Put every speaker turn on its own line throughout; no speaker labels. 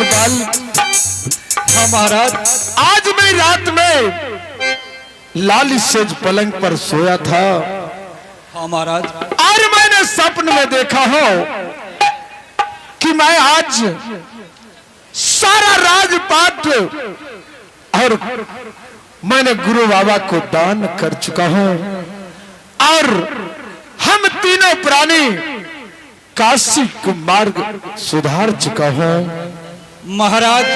द्वारपाल।
हाँ महाराज।
आज मैं रात में लाल सेज पलंग पर सोया था।
हाँ महाराज।
और मैंने स्वप्न में देखा हो कि मैं आज सारा राजपाट और मैंने गुरु बाबा को दान कर चुका हूं और हम तीनों प्राणी काशी को मार्ग सुधार चुका हूं।
महाराज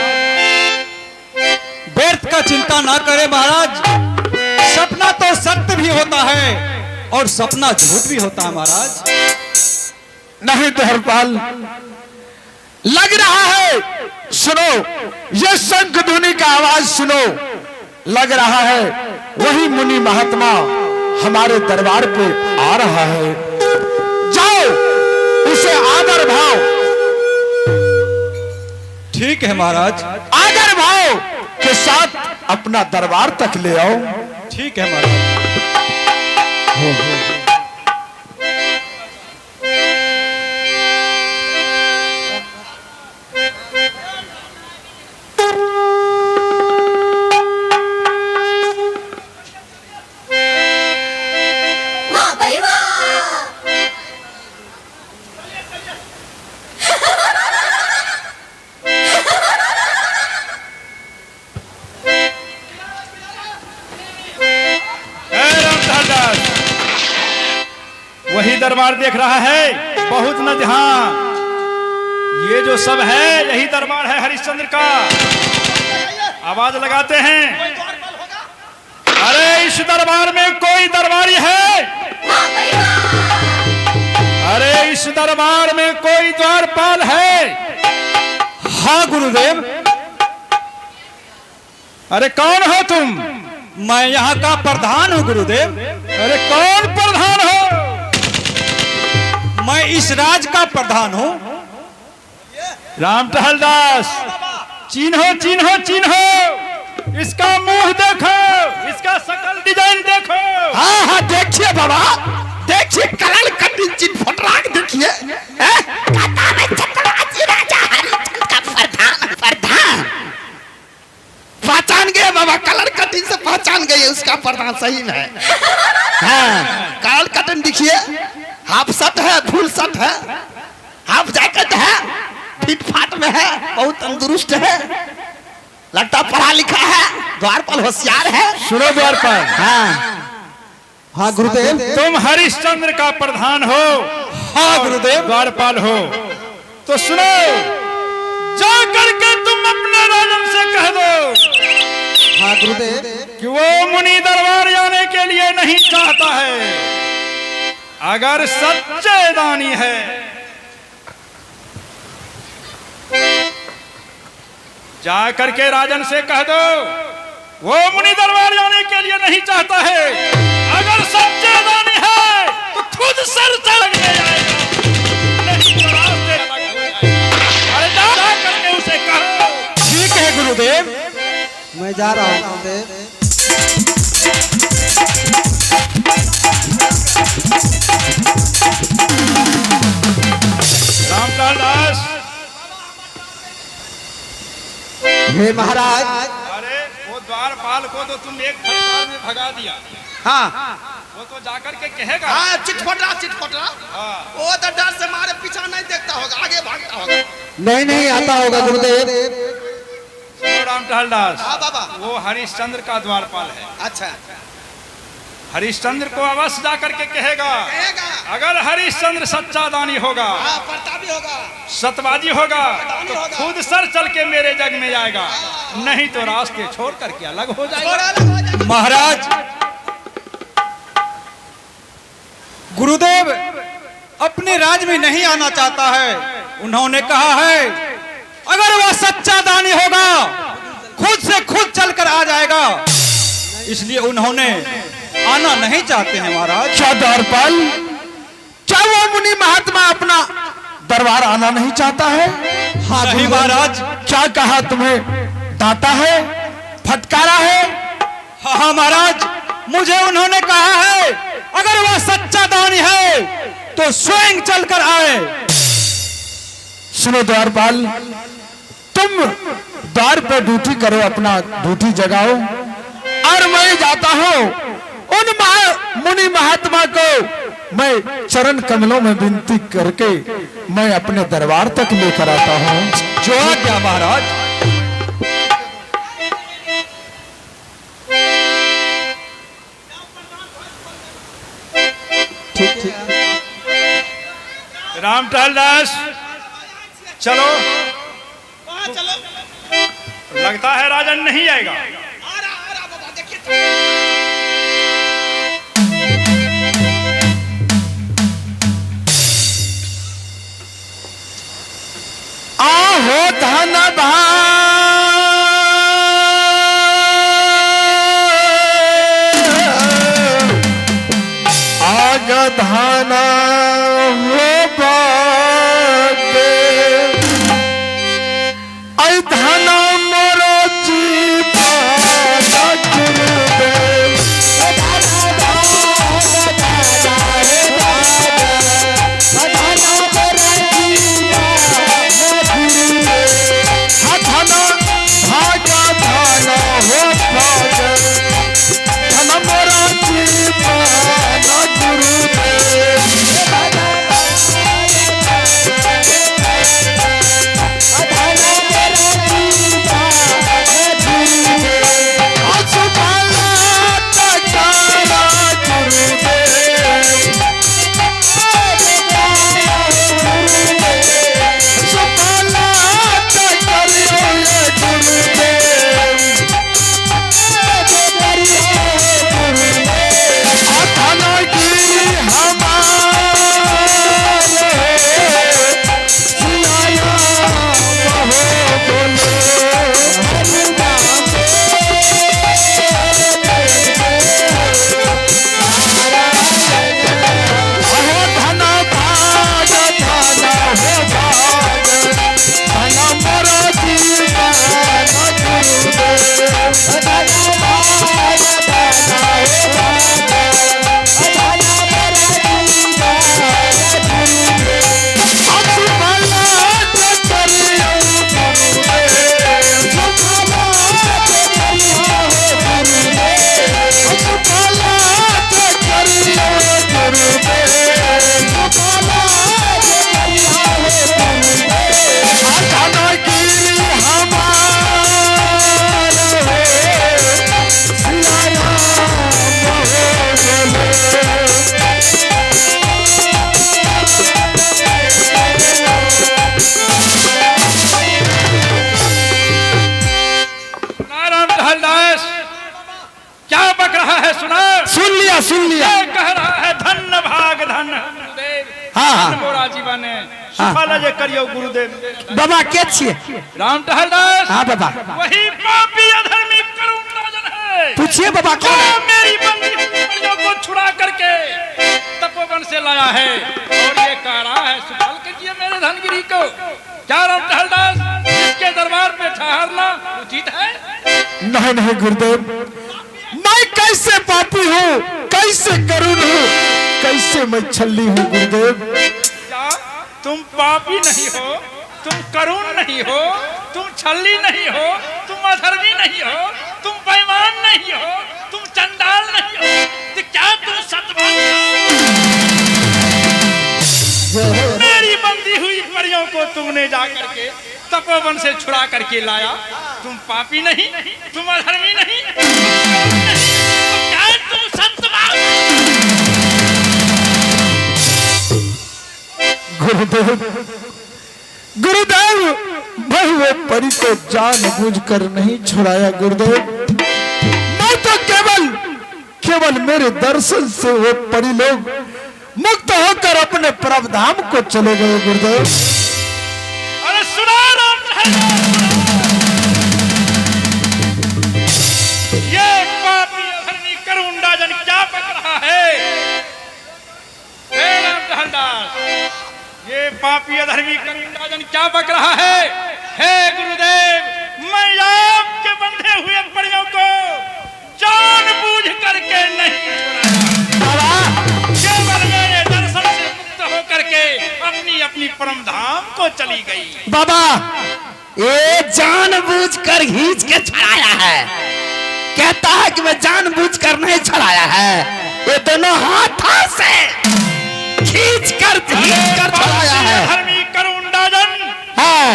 व्यर्थ का चिंता ना करे महाराज। सपना तो सत्य भी होता है और सपना झूठ भी होता है महाराज।
नहीं द्वारपाल, लग रहा है, सुनो ये शंख ध्वनि का आवाज सुनो, लग रहा है वही मुनि महात्मा हमारे दरबार पे आ रहा है। जाओ उसे आदर भाव,
ठीक है महाराज,
आदर भाव के साथ अपना दरबार तक ले आओ।
ठीक है महाराज।
वही दरबार देख रहा है, बहुत न ध्यान। ये जो सब है यही दरबार है हरिश्चंद्र का। आवाज लगाते हैं, अरे इस दरबार में कोई दरबारी है? अरे इस दरबार में कोई द्वारपाल है?
हाँ गुरुदेव।
अरे कौन हो तुम?
मैं यहाँ का प्रधान हूँ गुरुदेव।
अरे कौन प्रधान हो?
मैं इस राज का प्रधान हूँ।
राम टहलदास, चिन्हो चिन्हो चिन्हो, इसका मुंह देखो, इसका शकल डिजाइन देखो।
हाँ हाँ देखिए बाबा, देखिए कलर कटिंग चिन्ह फटराक देखिए। प्रधान पहचान गए बाबा, कलर कटिंग से पहचान गए उसका प्रधान सही में है। हाँ कलर कटिंग देखिए, हाफ शर्ट है, फुल शर्ट है, हाफ जैकेट है, फिट फाट में है, बहुत तंदुरुस्त है, लगता पढ़ा लिखा है, द्वारपाल होशियार है।
सुनो द्वारपाल,
हाँ हाँ गुरुदेव।
तुम हरिश्चंद्र का प्रधान हो।
हाँ गुरुदेव।
द्वारपाल हो तो सुनो, जा करके तुम अपने राजन से कह दो।
हाँ गुरुदेव।
कि वो मुनि दरबार जाने के लिए नहीं चाहता है। अगर सच्चे दानी है जा करके राजन से कह दो, वो मुनि दरबार जाने के लिए नहीं चाहता है। अगर सच्चे दानी है तो खुद सर चढ़ के जाएगा, नहीं तो रास्ते अलग हो जाएगा। अरे जा करके उसे कहो।
ठीक है गुरुदेव,
मैं जा रहा हूँ गुरुदेव।
रामलाल दास,
हे महाराज।
अरे वो द्वारपाल को तो तुम एक फटकार में भगा दिया।
हाँ
वो तो जाकर के कहेगा।
हाँ चिटफटा।
हाँ।
वो तो डर से मारे पीछा नहीं देखता होगा, आगे भागता होगा। नहीं आता होगा गुरुदेव।
सुनो राम टहलदास।
हाँ बाबा।
वो हरिश्चंद्र का द्वारपाल है।
अच्छा
हरिश्चंद्र को अवश्य जाकर के कहेगा। अगर हरिश्चंद्र सच्चा दानी होगा,
प्रतापी होगा,
सतवादी होगा तो खुद सर चल के मेरे जग में जाएगा, नहीं तो रास्ते छोड़ करके अलग हो जाएगा।
महाराज गुरुदेव अपने राज में नहीं आना चाहता है। उन्होंने कहा है अगर वह सच्चा दानी होगा खुद से खुद चलकर आ जाएगा, इसलिए उन्होंने आना नहीं चाहते हैं महाराज।
क्या द्वारपाल, क्या वो मुनि महात्मा अपना दरबार आना नहीं चाहता है?
हाँ नहीं महाराज।
क्या कहा तुम्हें, डांटा है, फटकारा है?
हाँ महाराज, मुझे उन्होंने कहा है अगर वह सच्चा दानी है तो स्वयं चलकर आए।
सुनो द्वारपाल,
तुम द्वार पर ड्यूटी करो, अपना ड्यूटी जगाओ, और मैं जाता हूँ उन मुनि महात्मा को मैं चरण कमलों में विनती करके मैं अपने दरबार तक लेकर आता हूँ।
जो आज्ञा महाराज।
राम टहलदास चलो, लगता है राजन नहीं आएगा।
आहो धन आग धाना हो बागे ऐ धाना मोरो जीवा गुरुदेव सुन लिया।
कह रहा है धन भाग धन गुरुदेव।
हाँ
मोरा जीवन सुफल जे करियो गुरुदेव।
बाबा के छिए?
राम टहलदास।
हाँ बाबा।
वही पापी अधर्मी करुण राजन है।
पूछिए बाबा कौन है?
मेरी बंदियों को छुड़ा करके तपोवन से लाया है और ये कह रहा है सुफल कीजिए मेरे धनगिरी को। क्या राम टहलदास इसके दरबार पे ठहरना उचित है?
नहीं नहीं गुरुदेव, मैं कैसे पापी हूँ, कैसे करुण हूँ, कैसे मैं छल्ली हूँ गुरुदेव।
क्या तुम पापी नहीं हो, तुम करुण नहीं हो, तुम छल्ली नहीं हो, तुम अधर्मी नहीं हो, तुम बेईमान नहीं हो, तुम चंडाल नहीं हो, तो क्या तुम सतभागी हो? मेरी बंदी हुई परियों को तुमने जा करके तपोवन से छुड़ा करके लाया। तुम पापी नहीं, तुम अधर्मी नहीं, तो क्या तुम सतभागी हो?
गुरुदेव गुरुदेव, मैं वो परी को जानबूझकर नहीं छुड़ाया गुरुदेव। मैं तो केवल मेरे दर्शन से वो परी लोग मुक्त होकर अपने परमधाम को चले गए गुरुदेव।
अरे सुना राम ये पापी अधर्मी करुण राजन क्या बक रहा है? हे राम टहलदास, ये पापी अधर्मी करुण राजन क्या बक रहा है? हे गुरुदेव, मैं आपके बंधे हुए परियों को जानबूझ करके नहीं छोड़ा, केवल मेरे दर्शन से मुक्त होकर के अपनी अपनी परम धाम को चली गई।
बाबा
ये जानबूझकर खींच के छड़ाया है। कहता है कि मैं जानबूझकर नहीं छड़ाया है, ये दोनों हाथों से खींच कर छड़ाया है।
धर्मी करुणाजन,
हाँ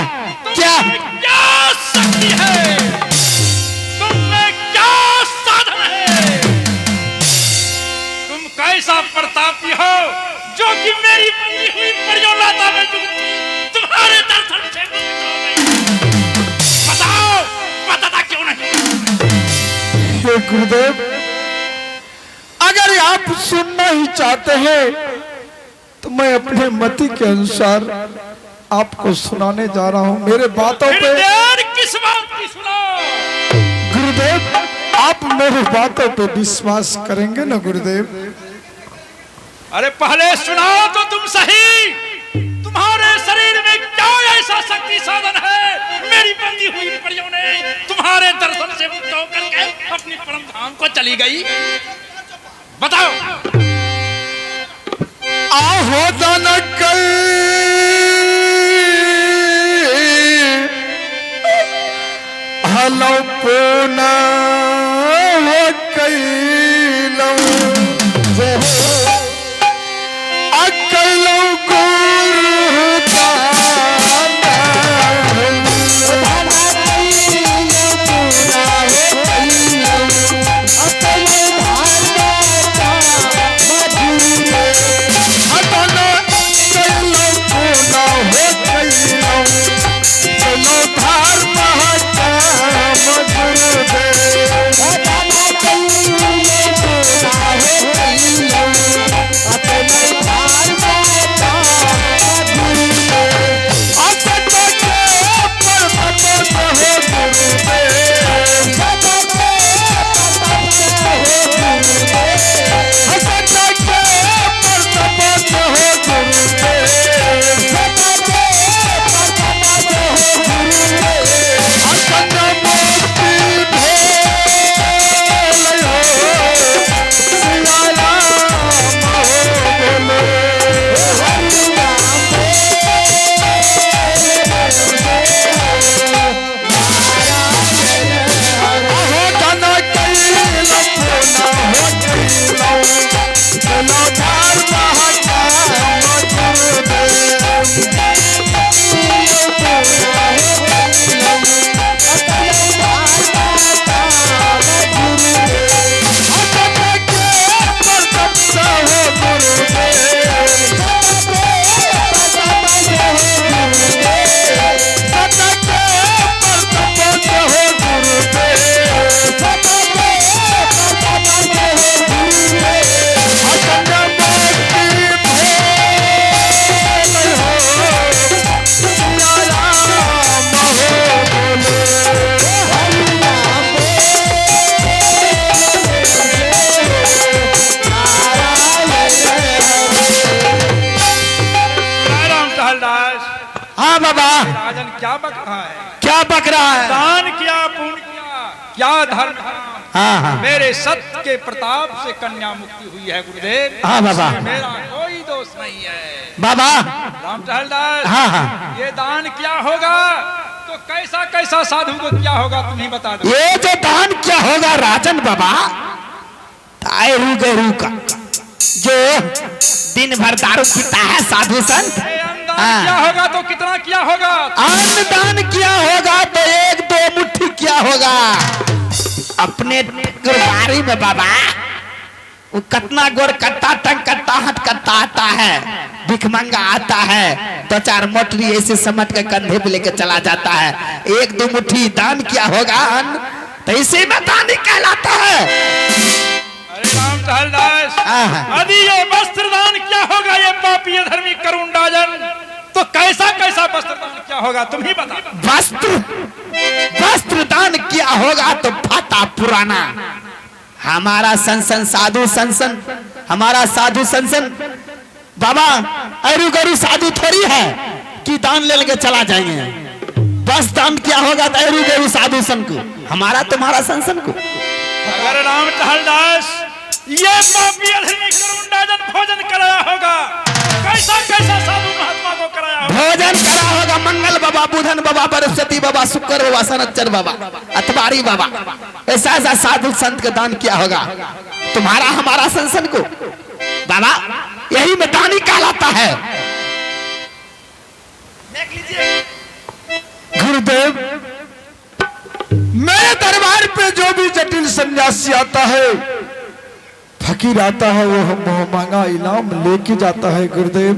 क्या
क्या शक्ति है, तुमने क्या साधन है, तुम कैसा प्रतापी हो जो कि मेरी बनी हुई परियोजना में तुम्हारे दर्शन से मुक्त हो गई। बताओ, बताता क्यों नहीं?
हे गुरुदेव, अगर आप सुनना ही चाहते हैं तो मैं अपने मति के अनुसार आपको सुनाने जा रहा हूं। मेरे बातों पे
देर किस बात की सुनाओ?
गुरुदेव, आप मेरी बातों पे विश्वास करेंगे ना गुरुदेव?
अरे पहले सुनाओ तो तुम सही, तुम्हारे शरीर में क्या ऐसा शक्ति साधन है, मेरी बंदी हुई परियों ने तुम्हारे दर्शन से मुक्त होकर के अपनी परम धाम को चली गई। बताओ।
आहो दनकल हलो पूना कैलो अकलो
हाँ बाबा,
राजन क्या बक रहा है?
क्या बक रहा है?
दान किया, पुण्य किया, क्या धर्म था?
हाँ हाँ
मेरे सत्य के प्रताप से कन्या मुक्ति हुई है गुरुदेव।
हाँ बाबा,
मेरा कोई दोष नहीं है
बाबा।
राम टहलदास,
हाँ हाँ,
ये दान क्या होगा तो कैसा कैसा साधु को क्या होगा तुम ही बता दो।
ये जो दान क्या होगा राजन बाबा, तायरू गरू का जो दिन भर दारू पीता है साधु संत,
दान क्या होगा तो कितना क्या होगा?
अन्न दान क्या होगा तो 1-2 मुट्ठी क्या होगा? अपने गुरुबारी में बाबा वो कितना गोर कट्टा टंग कट्टा हट कट्टा आता है, भिखमंगा आता है, 2-4 मोटरी ऐसे समझ के कंधे पे लेके चला जाता है। 1-2 मुट्ठी दान क्या होगा अन्न, तो इसी में दान कहलाता है।
अरे राम टहलदास,
हाँ।
यदि ये वस्त्र दान क्या होगा ये पापी धर्मी करुणाजन, तो कैसा कैसा वस्त्र दान क्या होगा तुम ही बता।
वस्त्र दान क्या होगा तो फाटा पुराना, हमारा सनसन साधु सनसन, हमारा साधु सनसन बाबा अरु गरु साधु थोड़ी है कि दान ले लेके चला जाएंगे। बस दान क्या होगा तो अरु गरु साधु सन को, हमारा तुम्हारा सनसन को।
अगर राम टहलदास ये पापी अधर्मी करुणाजन भोजन कराया होगा, कैसा कैसा साधु महात्मा को कराया होगा?
भोजन करा होगा मंगल बाबा, बुधन बाबा, बृहस्पति बाबा, शुक्र बाबा, शनिचर बाबा, अतवारी बाबा, ऐसा ऐसा साधु संत का दान किया होगा तुम्हारा हमारा संसन को बाबा, यही में दानी कहलाता है। देख लीजिए
गुरुदेव, मेरे दरबार पे जो भी जटिल सन्यासी आता है, फकीर आता है, वो मोह मांगा इनाम लेके जाता है। गुरुदेव,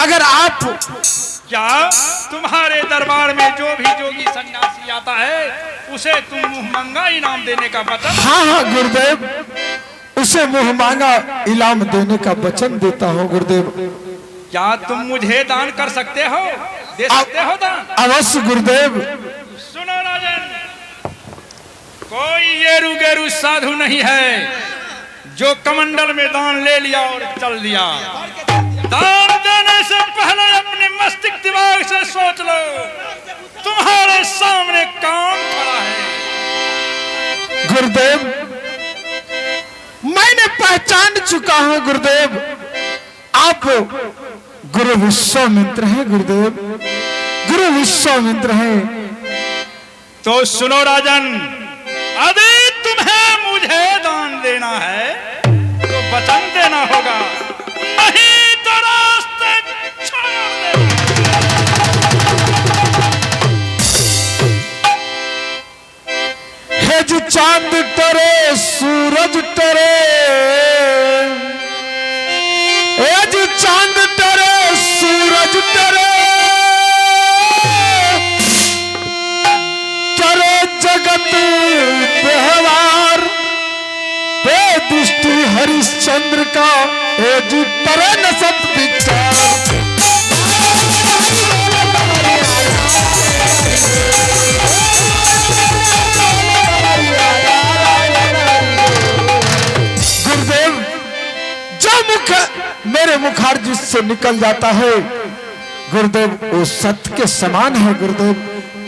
अगर आप
क्या तुम्हारे दरबार में जो भी जोगी सन्यासी आता है उसे तुम मुंह मंगा इनाम देने का वचन?
हाँ हाँ गुरुदेव, उसे मुंह मांगा इनाम देने का वचन देता हूँ गुरुदेव।
क्या तुम मुझे दान कर सकते हो, दे सकते हो दान?
अवश्य गुरुदेव।
सुनो राजन, कोई येरू गेरू साधु नहीं है जो कमंडल में दान ले लिया और चल दिया। दान देने से पहले अपने मस्तिष्क दिमाग से सोच लो, तुम्हारे सामने काम खड़ा है।
गुरुदेव, मैंने पहचान चुका हूं गुरुदेव, आप गुरु विश्वामित्र हैं गुरुदेव, गुरु विश्वामित्र हैं।
तो सुनो राजन, यदि तुम्हें मुझे दान देना है तो वचन देना होगा, नहीं तो रास्ते छोड़ देना।
है जो चांद टरे सूरज टरे, है जो चांद टरे सूरज टरे, टरे जगत व्यवहार पे दृष्टि हरिश्चंद्र का, ए जी टरे न सत विचार। गुरुदेव, जो मुख मेरे मुखारजी से निकल जाता है गुरुदेव, वो सत्य के समान है गुरुदेव।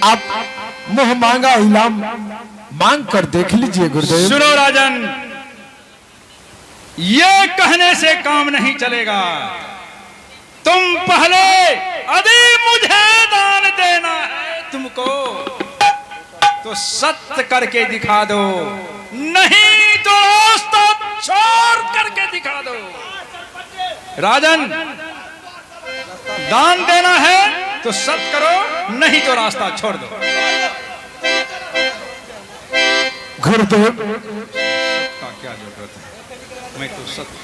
आप मुंह मांगा इनाम मांग कर देख लीजिए गुरुदेव।
सुनो राजन, ये कहने से काम नहीं चलेगा। तुम पहले यदि मुझे दान देना है तुमको तो सत्य करके दिखा दो, नहीं तो रास्ता छोड़ करके दिखा दो। राजन, दान देना है तो सत्य करो, नहीं तो रास्ता छोड़ दो।
गुरुदेव,
का क्या जरूरत है, मैं तो सत्य